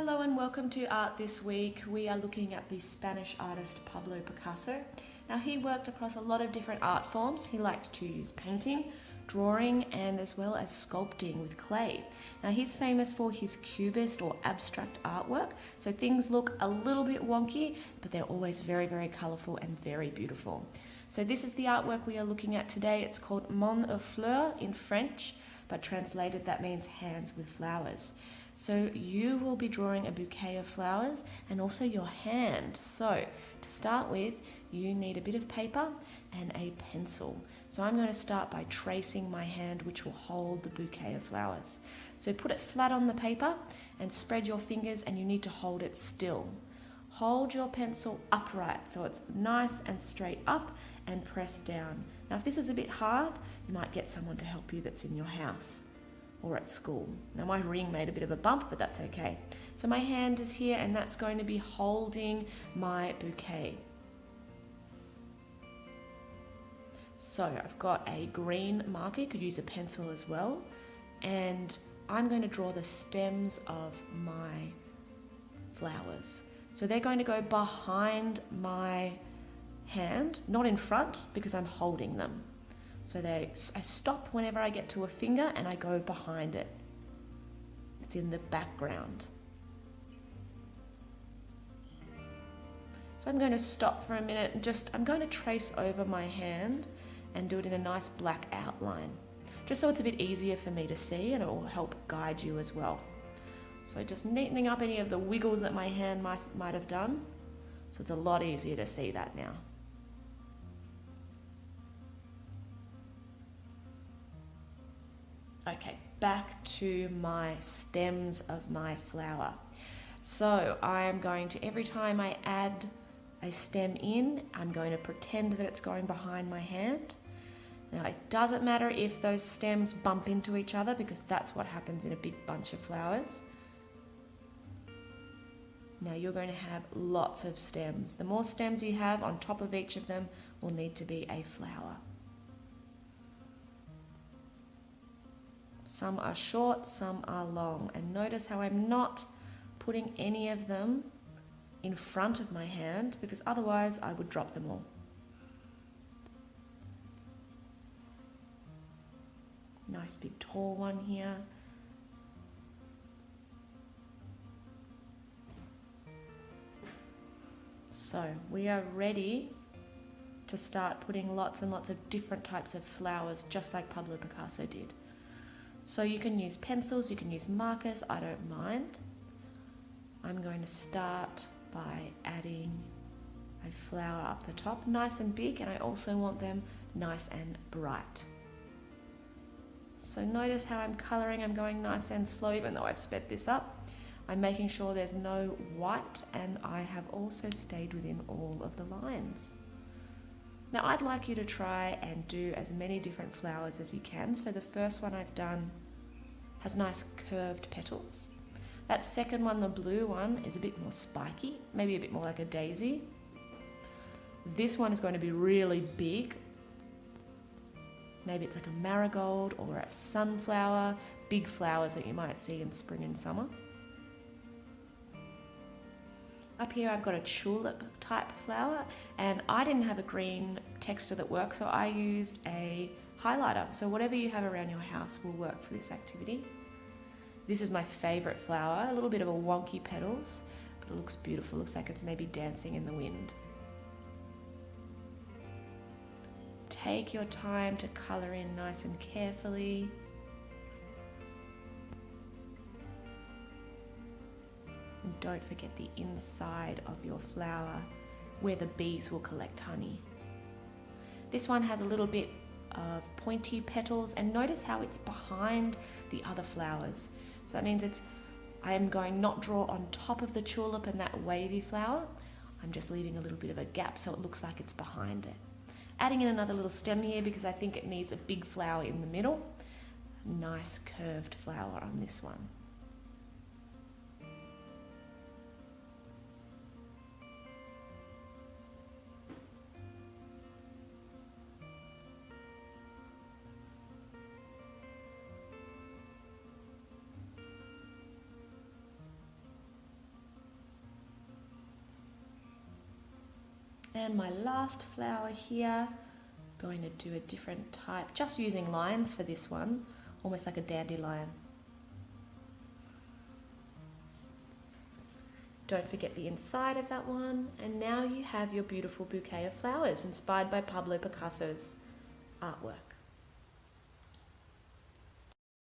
Hello and welcome to Art This Week. We are looking at the Spanish artist Pablo Picasso. Now he worked across a lot of different art forms. He liked to use painting, drawing and as well as sculpting with clay. Now he's famous for his cubist or abstract artwork. So things look a little bit wonky, but they're always very, very colourful and very beautiful. So this is the artwork we are looking at today. It's called Main aux Fleurs in French, but translated that means hands with flowers. So you will be drawing a bouquet of flowers and also your hand. So to start with, you need a bit of paper and a pencil. So I'm going to start by tracing my hand, which will hold the bouquet of flowers. So put it flat on the paper and spread your fingers, and you need to hold it still. Hold your pencil upright so it's nice and straight up, and press down. Now if this is a bit hard, you might get someone to help you that's in your house or at school. Now my ring made a bit of a bump, but that's okay. So my hand is here and that's going to be holding my bouquet. So I've got a green marker, you could use a pencil as well, and I'm going to draw the stems of my flowers. So they're going to go behind my hand, not in front because I'm holding them. So I stop whenever I get to a finger and I go behind it. It's in the background. So I'm going to stop for a minute and I'm going to trace over my hand and do it in a nice black outline, just so it's a bit easier for me to see and it will help guide you as well. So just neatening up any of the wiggles that my hand might have done, so it's a lot easier to see that now. Okay, back to my stems of my flower. So I'm going to, every time I add a stem in, I'm going to pretend that it's going behind my hand. Now it doesn't matter if those stems bump into each other because that's what happens in a big bunch of flowers. Now you're going to have lots of stems. The more stems you have on top of each of them will need to be a flower. Some are short, some are long. And notice how I'm not putting any of them in front of my hand because otherwise I would drop them all. Nice big tall one here. So we are ready to start putting lots and lots of different types of flowers, just like Pablo Picasso did. So you can use pencils, you can use markers, I don't mind. I'm going to start by adding a flower up the top, nice and big, and I also want them nice and bright. So notice how I'm colouring, I'm going nice and slow even though I've sped this up. I'm making sure there's no white, and I have also stayed within all of the lines. Now I'd like you to try and do as many different flowers as you can. So the first one I've done has nice curved petals. That second one, the blue one, is a bit more spiky, maybe a bit more like a daisy. This one is going to be really big. Maybe it's like a marigold or a sunflower, big flowers that you might see in spring and summer. Up here I've got a tulip type flower, and I didn't have a green texture that worked, so I used a highlighter. So whatever you have around your house will work for this activity. This is my favourite flower, a little bit of a wonky petals, but it looks beautiful. It looks like it's maybe dancing in the wind. Take your time to colour in nice and carefully. And don't forget the inside of your flower where the bees will collect honey. This one has a little bit of pointy petals, and notice how it's behind the other flowers. So that means I am going not draw on top of the tulip and that wavy flower. I'm just leaving a little bit of a gap so it looks like it's behind it. Adding in another little stem here because I think it needs a big flower in the middle. Nice curved flower on this one. And my last flower here, going to do a different type, just using lines for this one, almost like a dandelion. Don't forget the inside of that one. And now you have your beautiful bouquet of flowers inspired by Pablo Picasso's artwork.